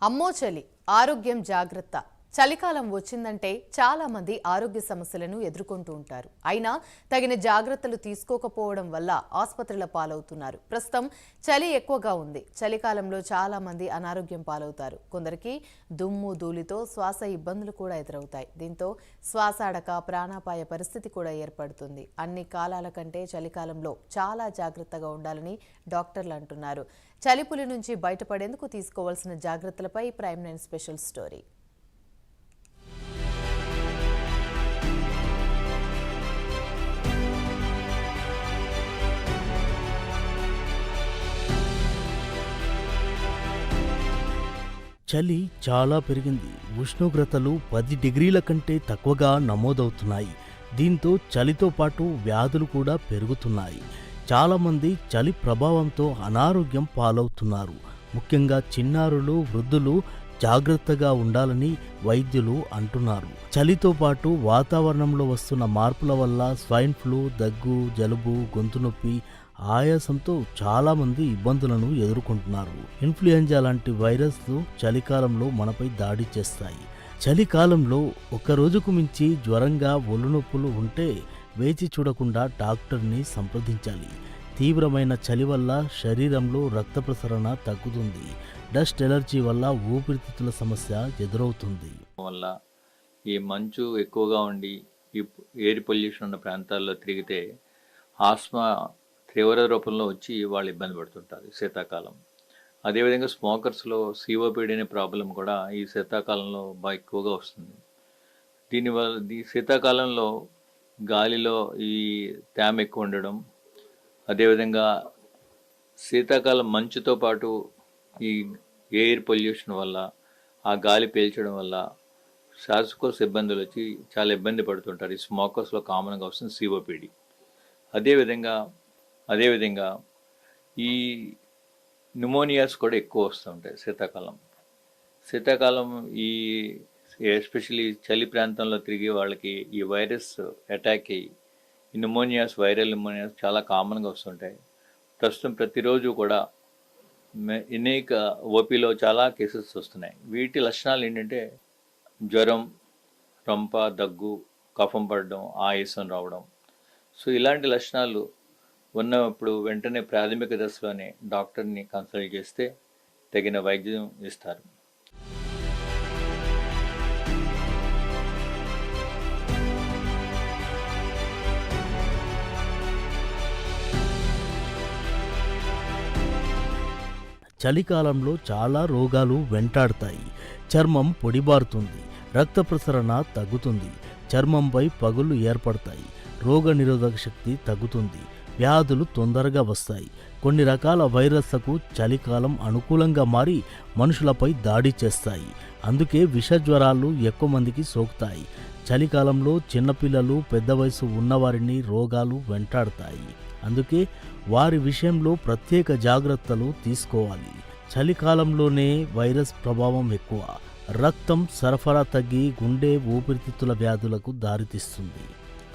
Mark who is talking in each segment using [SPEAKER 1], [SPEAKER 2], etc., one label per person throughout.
[SPEAKER 1] అమ్మో చలి ఆరోగ్యం జాగ్రత్త. చలికాలం వచ్చిందంటే చాలా మంది ఆరోగ్య సమస్యలను ఎదుర్కొంటూ ఉంటారు. అయినా తగిన జాగ్రత్తలు తీసుకోకపోవడం వల్ల ఆసుపత్రుల పాలవుతున్నారు. ప్రస్తుతం చలి ఎక్కువగా ఉంది. చలికాలంలో చాలా మంది అనారోగ్యం పాలవుతారు. కొందరికి దుమ్ము ధూళితో శ్వాస ఇబ్బందులు కూడా ఎదురవుతాయి. దీంతో శ్వాస ఆడక ప్రాణాపాయ పరిస్థితి కూడా ఏర్పడుతుంది. అన్ని కాలాల కంటే చలికాలంలో చాలా జాగ్రత్తగా ఉండాలని డాక్టర్లు అంటున్నారు. చలిపులి నుంచి బయటపడేందుకు తీసుకోవాల్సిన జాగ్రత్తలపై ప్రైమ్ 9 స్పెషల్ స్టోరీ.
[SPEAKER 2] చలి చాలా పెరిగింది. ఉష్ణోగ్రతలు 10 డిగ్రీల కంటే తక్కువగా నమోదవుతున్నాయి. దీంతో చలితో పాటు వ్యాధులు కూడా పెరుగుతున్నాయి. చాలామంది చలి ప్రభావంతో అనారోగ్యం పాలవుతున్నారు. ముఖ్యంగా చిన్నారులు, వృద్ధులు జాగ్రత్తగా ఉండాలని వైద్యులు అంటున్నారు. చలితో పాటు వాతావరణంలో వస్తున్న మార్పుల వల్ల స్వైన్ ఫ్లూ, దగ్గు, జలుబు, గొంతు నొప్పి, ఆయాసంతో చాలామంది ఇబ్బందులను ఎదుర్కొంటున్నారు. ఇన్ఫ్లుయెంజా లాంటి వైరస్లు చలికాలంలో మనపై దాడి చేస్తాయి. చలికాలంలో ఒక రోజుకు మించి జ్వరంగా, ఒళ్ళు నొప్పులు ఉంటే వేచి చూడకుండా డాక్టర్ని సంప్రదించాలి. తీవ్రమైన చలి వల్ల శరీరంలో రక్త ప్రసరణ తగ్గుతుంది. డస్ట్ ఎలర్జీ వల్ల ఊపిరితిత్తుల సమస్య ఎదురవుతుంది.
[SPEAKER 3] వల్ల ఈ మంచు ఎక్కువగా ఉండి ఈ ఎయిర్ పొల్యూషన్ ఉన్న ప్రాంతాల్లో తిరిగితే ఆస్మా తీవ్ర రూపంలో వచ్చి వాళ్ళు ఇబ్బంది పడుతుంటారు శీతాకాలం. అదేవిధంగా స్మోకర్స్లో సిఓపిడి అనే ప్రాబ్లం కూడా ఈ శీతాకాలంలో బాగా ఎక్కువగా వస్తుంది. దీనివల్ల శీతాకాలంలో గాలిలో ఈ తేమ ఎక్కువ ఉండడం, అదేవిధంగా శీతాకాలం మంచుతో పాటు ఈ ఎయిర్ పొల్యూషన్ వల్ల, ఆ గాలి పీల్చడం వల్ల శ్వాసకోశ ఇబ్బందులు వచ్చి చాలా ఇబ్బంది పడుతుంటారు. ఈ స్మోకర్స్లో కామన్గా వస్తుంది సిఓపిడి. అదేవిధంగా ఈ న్యూమోనియాస్ కూడా ఎక్కువ వస్తుంటాయి శీతాకాలం ఈ ఎస్పెషలీ చలి ప్రాంతంలో తిరిగే వాళ్ళకి ఈ వైరస్ అటాక్ అయ్యి ఈ వైరల్ న్యూమోనియాస్ చాలా కామన్గా వస్తుంటాయి. ప్రస్తుతం ప్రతిరోజు కూడా అనేక ఓపీలో చాలా కేసెస్ వస్తున్నాయి. వీటి లక్షణాలు ఏంటంటే జ్వరం, రొంప, దగ్గు, కఫం పడడం, ఆయాసం రావడం. సో ఇలాంటి లక్షణాలు ఉన్నప్పుడు వెంటనే ప్రాథమిక దశలోనే డాక్టర్ని కన్సల్ట్ చేస్తే తగిన వైద్యం ఇస్తారు.
[SPEAKER 2] చలికాలంలో చాలా రోగాలు వెంటాడతాయి. చర్మం పొడిబారుతుంది, రక్త ప్రసరణ తగ్గుతుంది, చర్మంపై పగుళ్ళు ఏర్పడతాయి, రోగ నిరోధక శక్తి తగ్గుతుంది, వ్యాధులు తొందరగా వస్తాయి. కొన్ని రకాల వైరస్లకు చలికాలం అనుకూలంగా మారి మనుషులపై దాడి చేస్తాయి. అందుకే విష జ్వరాలు ఎక్కువ మందికి సోకుతాయి. చలికాలంలో చిన్నపిల్లలు, పెద్ద వయసు ఉన్నవారిని రోగాలు వెంటాడతాయి. అందుకే వారి విషయంలో ప్రత్యేక జాగ్రత్తలు తీసుకోవాలి. చలికాలంలోనే వైరస్ ప్రభావం ఎక్కువ. రక్తం సరఫరా తగ్గి గుండె, ఊపిరితిత్తుల వ్యాధులకు దారితీస్తుంది.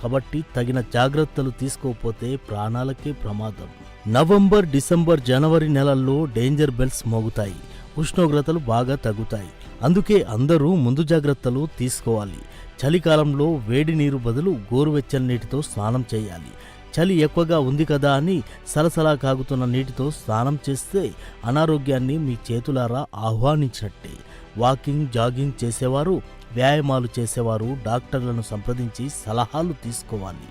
[SPEAKER 2] కాబట్టి తగిన జాగ్రత్తలు తీసుకోకపోతే ప్రాణాలకే ప్రమాదం. నవంబర్, డిసెంబర్, జనవరి నెలల్లో డేంజర్ బెల్స్ మోగుతాయి. ఉష్ణోగ్రతలు బాగా తగ్గుతాయి. అందుకే అందరూ ముందు జాగ్రత్తలు తీసుకోవాలి. చలికాలంలో వేడి నీరు బదులు గోరువెచ్చని నీటితో స్నానం చేయాలి. చలి ఎక్కువగా ఉంది కదా అని సలసలా కాగుతున్న నీటితో స్నానం చేస్తే అనారోగ్యాన్ని మీ చేతులారా ఆహ్వానించినట్టే. వాకింగ్, జాగింగ్ చేసేవారు, వ్యాయామాలు చేసేవారు డాక్టర్లను సంప్రదించి సలహాలు తీసుకోవాలి.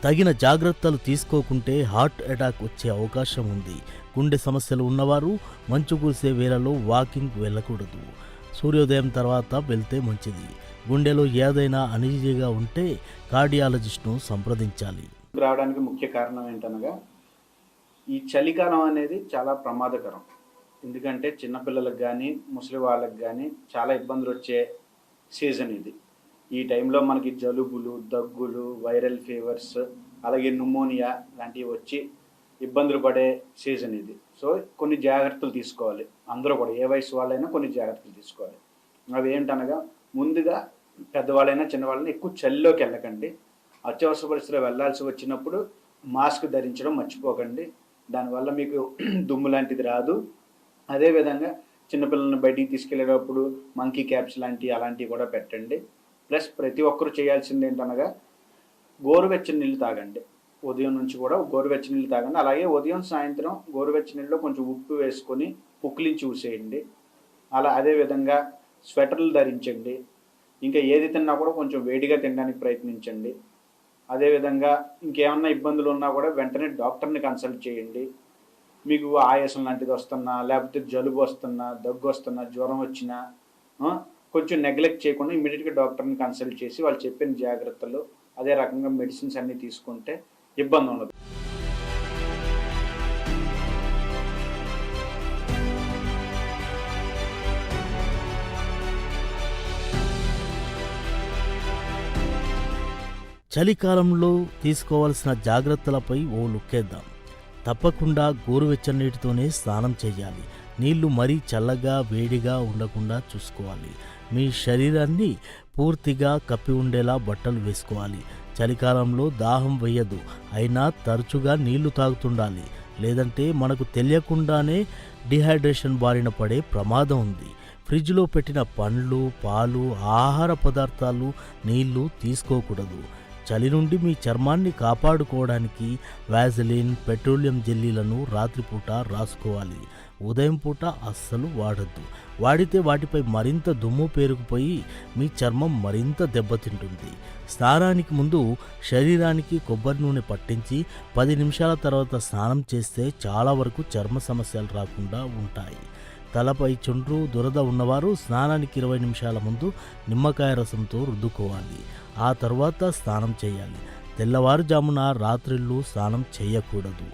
[SPEAKER 2] తగిన జాగ్రత్తలు తీసుకోకుంటే హార్ట్ అటాక్ వచ్చే అవకాశం ఉంది. గుండె సమస్యలు ఉన్నవారు మంచు కురిసే వేళలో వాకింగ్ వెళ్ళకూడదు. సూర్యోదయం తర్వాత వెళ్తే మంచిది. గుండెలో ఏదైనా అనీజీగా ఉంటే కార్డియాలజిస్ట్ను సంప్రదించాలి.
[SPEAKER 4] రావడానికి ముఖ్య కారణం ఏంటనగా ఈ చలికాలం అనేది చాలా ప్రమాదకరం. ఎందుకంటే చిన్నపిల్లలకు కానీ, ముసలి వాళ్ళకి కానీ చాలా ఇబ్బందులు వచ్చే సీజన్ ఇది. ఈ టైంలో మనకి జలుబులు, దగ్గులు, వైరల్ ఫీవర్స్, అలాగే న్యూమోనియా లాంటివి వచ్చి ఇబ్బందులు పడే సీజన్ ఇది. సో కొన్ని జాగ్రత్తలు తీసుకోవాలి. అందరూ కూడా ఏ వయసు వాళ్ళైనా కొన్ని జాగ్రత్తలు తీసుకోవాలి. అవి ఏంటనగా ముందుగా పెద్దవాళ్ళైనా చిన్నవాళ్ళైనా ఎక్కువ చలిలోకి వెళ్ళకండి. అత్యవసర పరిస్థితిలో వెళ్లాల్సి వచ్చినప్పుడు మాస్క్ ధరించడం మర్చిపోకండి. దానివల్ల మీకు దుమ్ము లాంటిది రాదు. అదేవిధంగా చిన్నపిల్లల్ని బయటికి తీసుకెళ్ళేటప్పుడు మంకీ క్యాప్స్ లాంటివి అలాంటివి కూడా పెట్టండి. ప్లస్ ప్రతి ఒక్కరు చేయాల్సింది ఏంటనగా గోరువెచ్చని నీళ్ళు తాగండి. ఉదయం నుంచి కూడా గోరువెచ్చని నీళ్ళు తాగండి. అలాగే ఉదయం సాయంత్రం గోరువెచ్చని నీళ్ళలో కొంచెం ఉప్పు వేసుకొని పుక్కిలించి ఊసేయండి. అదేవిధంగా స్వెటర్లు ధరించండి. ఇంకా ఏది తిన్నా కూడా కొంచెం వేడిగా తినడానికి ప్రయత్నించండి. అదేవిధంగా ఇంకేమన్నా ఇబ్బందులు ఉన్నా కూడా వెంటనే డాక్టర్ని కన్సల్ట్ చేయండి. మీకు ఆయాసం లాంటిది వస్తున్నా, లేకపోతే జలుబు వస్తున్నా, దగ్గు వస్తున్నా, జ్వరం వచ్చినా కొంచెం నెగ్లెక్ట్ చేయకుండా ఇమీడియట్గా డాక్టర్ని కన్సల్ట్ చేసి వాళ్ళు చెప్పిన జాగ్రత్తలు అదే రకంగా మెడిసిన్స్ అన్నీ తీసుకుంటే ఇబ్బంది ఉండదు.
[SPEAKER 2] చలికాలంలో తీసుకోవాల్సిన జాగ్రత్తలపై ఓ లుక్కేద్దాం. తప్పకుండా గోరువెచ్చని నీటితోనే స్నానం చేయాలి. నీళ్లు మరీ చల్లగా వేడిగా ఉండకుండా చూసుకోవాలి. మీ శరీరాన్ని పూర్తిగా కప్పి ఉండేలా బట్టలు వేసుకోవాలి. చలికాలంలో దాహం వేయదు, అయినా తరచుగా నీళ్లు తాగుతుండాలి. లేదంటే మనకు తెలియకుండానే డిహైడ్రేషన్ బారిన పడే ప్రమాదం ఉంది. ఫ్రిడ్జ్లో పెట్టిన పండ్లు, పాలు, ఆహార పదార్థాలు, నీళ్లు తీసుకోకూడదు. చలి నుండి మీ చర్మాన్ని కాపాడుకోవడానికి వ్యాజిలిన్, పెట్రోలియం జెల్లీలను రాత్రిపూట రాసుకోవాలి. ఉదయం పూట అస్సలు వాడద్దు. వాడితే వాటిపై మరింత దుమ్ము పేరుకుపోయి మీ చర్మం మరింత దెబ్బతింటుంది. స్నానానికి ముందు శరీరానికి కొబ్బరి నూనె పట్టించి 10 నిమిషాల తర్వాత స్నానం చేస్తే చాలా వరకు చర్మ సమస్యలు రాకుండా ఉంటాయి. తలపై చుండ్రు, దురద ఉన్నవారు స్నానానికి 20 నిమిషాల ముందు నిమ్మకాయ రసంతో రుద్దుకోవాలి. ఆ తర్వాత స్నానం చేయాలి. తెల్లవారుజామున రాత్రిళ్ళు స్నానం చేయకూడదు.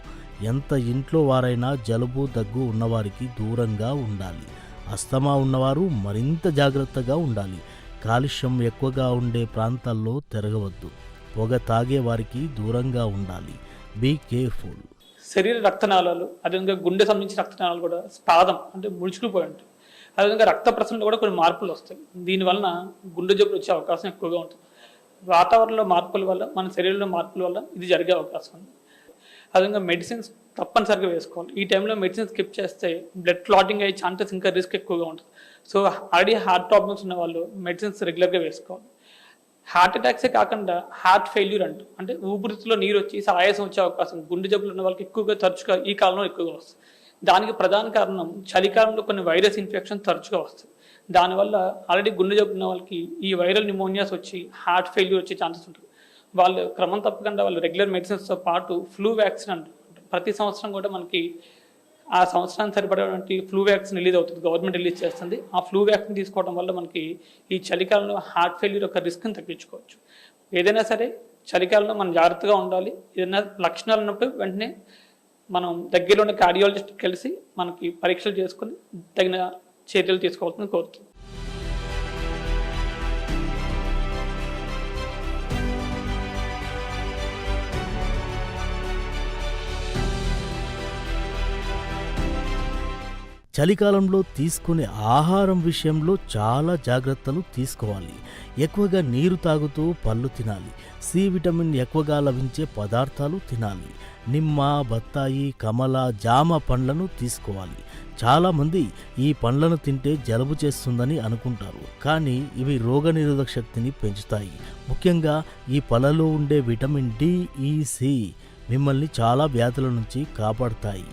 [SPEAKER 2] ఎంత ఇంట్లో వారైనా జలుబు, దగ్గు ఉన్నవారికి దూరంగా ఉండాలి. అస్తమా ఉన్నవారు మరింత జాగ్రత్తగా ఉండాలి. కాలుష్యం ఎక్కువగా ఉండే ప్రాంతాల్లో తిరగవద్దు. పొగ తాగే వారికి దూరంగా ఉండాలి. Be careful.
[SPEAKER 5] శరీర రక్తనాళాలు, అదేవిధంగా గుండె సంబంధించిన రక్తనాళాలు కూడా స్పాదం అంటే ముడుచుకుపోయి ఉంటాయి. అదేవిధంగా రక్త ప్రసరణలో కూడా కొన్ని మార్పులు వస్తాయి. దీనివలన గుండె జబ్బులు వచ్చే అవకాశం ఎక్కువగా ఉంటుంది. వాతావరణంలో మార్పుల వల్ల, మన శరీరంలో మార్పుల వల్ల ఇది జరిగే అవకాశం ఉంది. అదేవిధంగా మెడిసిన్స్ తప్పనిసరిగా వేసుకోవాలి. ఈ టైంలో మెడిసిన్ స్కిప్ చేస్తే బ్లడ్ క్లాటింగ్ అయ్యే ఛాన్సెస్ ఇంకా రిస్క్ ఎక్కువగా ఉంటుంది. సో ఆల్రెడీ హార్ట్ ప్రాబ్లమ్స్ ఉన్న వాళ్ళు మెడిసిన్స్ రెగ్యులర్గా వేసుకోవాలి. హార్ట్ అటాక్సే కాకుండా హార్ట్ ఫెయిల్యూర్ అంటే ఊపిరితిత్తులో నీరు వచ్చి ఆయాసం వచ్చే అవకాశం గుండె జబ్బులు ఉన్న వాళ్ళకి ఎక్కువగా తరచుగా ఈ కాలంలో ఎక్కువగా వస్తుంది. దానికి ప్రధాన కారణం చలికాలంలో కొన్ని వైరస్ ఇన్ఫెక్షన్ తరచుగా వస్తాయి. దానివల్ల ఆల్రెడీ గుండె జబ్బు ఉన్న వాళ్ళకి ఈ వైరల్ న్యూమోనియాస్ వచ్చి హార్ట్ ఫెయిల్యూర్ వచ్చే ఛాన్సెస్ ఉంటుంది. వాళ్ళు క్రమం తప్పకుండా వాళ్ళు రెగ్యులర్ మెడిసిన్స్తో పాటు ఫ్లూ వ్యాక్సిన్ అంటారు. ప్రతి సంవత్సరం కూడా మనకి ఆ సంవత్సరానికి సరిపడేటువంటి ఫ్లూ వ్యాక్సిన్ రిలీజ్ అవుతుంది, గవర్నమెంట్ రిలీజ్ చేస్తుంది. ఆ ఫ్లూ వ్యాక్సిన్ తీసుకోవడం వల్ల మనకి ఈ చలికాలంలో హార్ట్ ఫెయిల్యూర్ యొక్క రిస్క్ని తగ్గించుకోవచ్చు. ఏదైనా సరే చలికాలంలో మనం జాగ్రత్తగా ఉండాలి. ఏదైనా లక్షణాలు ఉన్నప్పుడు వెంటనే మనం దగ్గరలో ఉన్న కార్డియాలజిస్ట్ కలిసి మనకి పరీక్షలు చేసుకుని తగిన చర్యలు తీసుకోవాలని కోరుతుంది.
[SPEAKER 2] చలికాలంలో తీసుకునే ఆహారం విషయంలో చాలా జాగ్రత్తలు తీసుకోవాలి. ఎక్కువగా నీరు తాగుతూ పళ్ళు తినాలి. సి విటమిన్ ఎక్కువగా లభించే పదార్థాలు తినాలి. నిమ్మ, బత్తాయి, కమల, జామ పండ్లను తీసుకోవాలి. చాలామంది ఈ పండ్లను తింటే జలుబు చేస్తుందని అనుకుంటారు, కానీ ఇవి రోగనిరోధక శక్తిని పెంచుతాయి. ముఖ్యంగా ఈ పళ్ళలో ఉండే విటమిన్ డి, ఈ, సి మిమ్మల్ని చాలా వ్యాధుల నుంచి కాపాడుతాయి,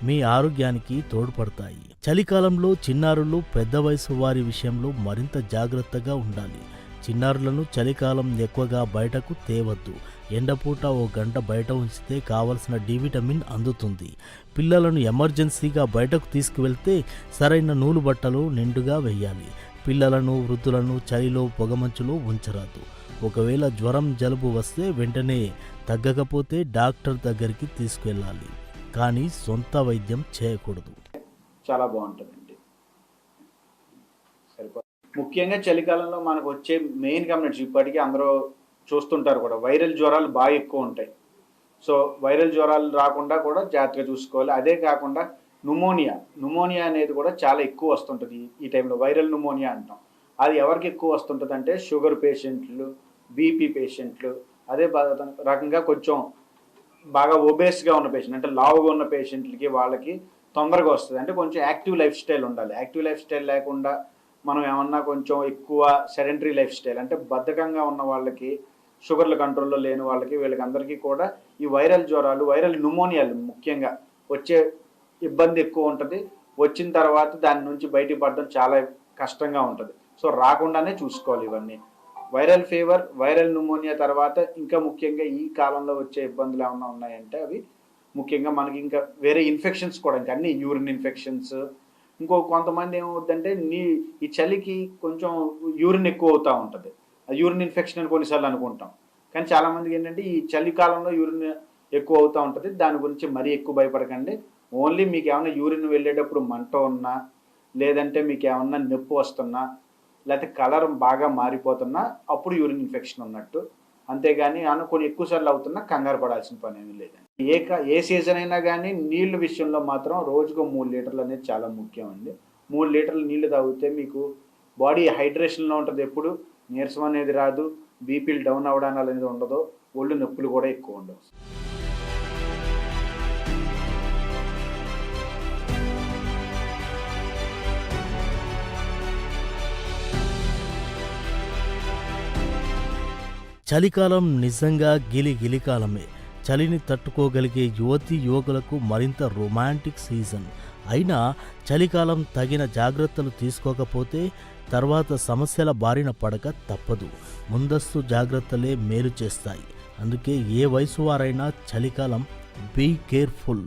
[SPEAKER 2] మీ ఆరోగ్యానికి తోడ్పడతాయి. చలికాలంలో చిన్నారులు, పెద్ద వయసు వారి విషయంలో మరింత జాగ్రత్తగా ఉండాలి. చిన్నారులను చలికాలం ఎక్కువగా బయటకు తేవద్దు. ఎండపూట 1 గంట బయట ఉంచితే కావలసిన డి విటమిన్ అందుతుంది. పిల్లలను ఎమర్జెన్సీగా బయటకు తీసుకువెళ్తే సరైన నూలు బట్టలు నిండుగా వేయాలి. పిల్లలను, వృద్ధులను చలిలో, పొగమంచులో ఉంచరాదు. ఒకవేళ జ్వరం, జలుబు వస్తే వెంటనే తగ్గకపోతే డాక్టర్ దగ్గరికి తీసుకెళ్ళాలి, కానీ సొంత వైద్యం చేయకూడదు.
[SPEAKER 4] చాలా బాగుంటుందండి. ముఖ్యంగా చలికాలంలో మనకు వచ్చే మెయిన్ కమ్యూనిటీస్ ఇప్పటికీ అందరూ చూస్తుంటారు కూడా, వైరల్ జ్వరాలు బాగా ఎక్కువ ఉంటాయి. సో వైరల్ జ్వరాలు రాకుండా కూడా జాగ్రత్తగా చూసుకోవాలి. అదే కాకుండా న్యూమోనియా అనేది కూడా చాలా ఎక్కువ వస్తుంటుంది ఈ టైంలో. వైరల్ న్యూమోనియా అంటాం. అది ఎవరికి ఎక్కువ వస్తుంటుంది అంటే షుగర్ పేషెంట్లు, బీపీ పేషెంట్లు, అదే రకంగా కొంచెం బాగా ఒబేస్గా ఉన్న పేషెంట్ అంటే లావుగా ఉన్న పేషెంట్లకి వాళ్ళకి తొందరగా వస్తుంది. అంటే కొంచెం యాక్టివ్ లైఫ్ స్టైల్ ఉండాలి. యాక్టివ్ లైఫ్ స్టైల్ లేకుండా మనం ఏమన్నా కొంచెం ఎక్కువ సెడెంటరీ లైఫ్ స్టైల్ అంటే బద్ధకంగా ఉన్న వాళ్ళకి, షుగర్ల కంట్రోల్లో లేని వాళ్ళకి, వీళ్ళకందరికీ కూడా ఈ వైరల్ జ్వరాలు, వైరల్ న్యూమోనియాలు ముఖ్యంగా వచ్చే ఇబ్బంది ఎక్కువ ఉంటుంది. వచ్చిన తర్వాత దాని నుంచి బయటపడడం చాలా కష్టంగా ఉంటుంది. సో రాకుండానే చూసుకోవాలి ఇవన్నీ. వైరల్ ఫీవర్, వైరల్ న్యూమోనియా తర్వాత ఇంకా ముఖ్యంగా ఈ కాలంలో వచ్చే ఇబ్బందులు ఏమన్నా ఉన్నాయంటే అవి ముఖ్యంగా మనకి ఇంకా వేరే ఇన్ఫెక్షన్స్ కూడా, ఇంకా అన్ని యూరిన్ ఇన్ఫెక్షన్స్. కొంతమంది ఏమవుతుందంటే ఈ చలికి కొంచెం యూరిన్ ఎక్కువ అవుతూ ఉంటుంది. యూరిన్ ఇన్ఫెక్షన్ అని కొన్నిసార్లు అనుకుంటాం, కానీ చాలామందికి ఏంటంటే ఈ చలికాలంలో యూరిన్ ఎక్కువ అవుతూ ఉంటుంది. దాని గురించి మరీ ఎక్కువ భయపడకండి. ఓన్లీ మీకు ఏమైనా యూరిన్ వెళ్ళేటప్పుడు మంట ఉన్నా, లేదంటే మీకు ఏమన్నా నొప్పి వస్తున్నా, లేకపోతే కలర్ బాగా మారిపోతున్నా అప్పుడు యూరిన్ ఇన్ఫెక్షన్ ఉన్నట్టు. అంతేగాని కొన్ని ఎక్కువ సార్లు అవుతున్నా కంగారు పడాల్సిన పని ఏమీ లేదండి. ఏ సీజన్ అయినా కానీ నీళ్ళ విషయంలో మాత్రం రోజుకు 3 లీటర్లు అనేది చాలా ముఖ్యం అండి. 3 లీటర్లు నీళ్లు తాగితే మీకు బాడీ హైడ్రేషన్లో ఉంటుంది. ఎప్పుడు నీరసం అనేది రాదు, బీపీలు డౌన్ అవ్వడం అనేది ఉండదు, ఒళ్ళు నొప్పులు కూడా ఎక్కువ ఉండవు.
[SPEAKER 2] చలికాలం నిజంగా గిలికాలమే. చలిని తట్టుకోగలిగే యువతీ యువకులకు మరింత రొమాంటిక్ సీజన్. అయినా చలికాలం తగిన జాగ్రత్తలు తీసుకోకపోతే తర్వాత సమస్యల బారిన పడక తప్పదు. ముందస్తు జాగ్రత్తలే మేలు చేస్తాయి. అందుకే ఏ వయసు వారైనా చలికాలం బీ కేర్ఫుల్.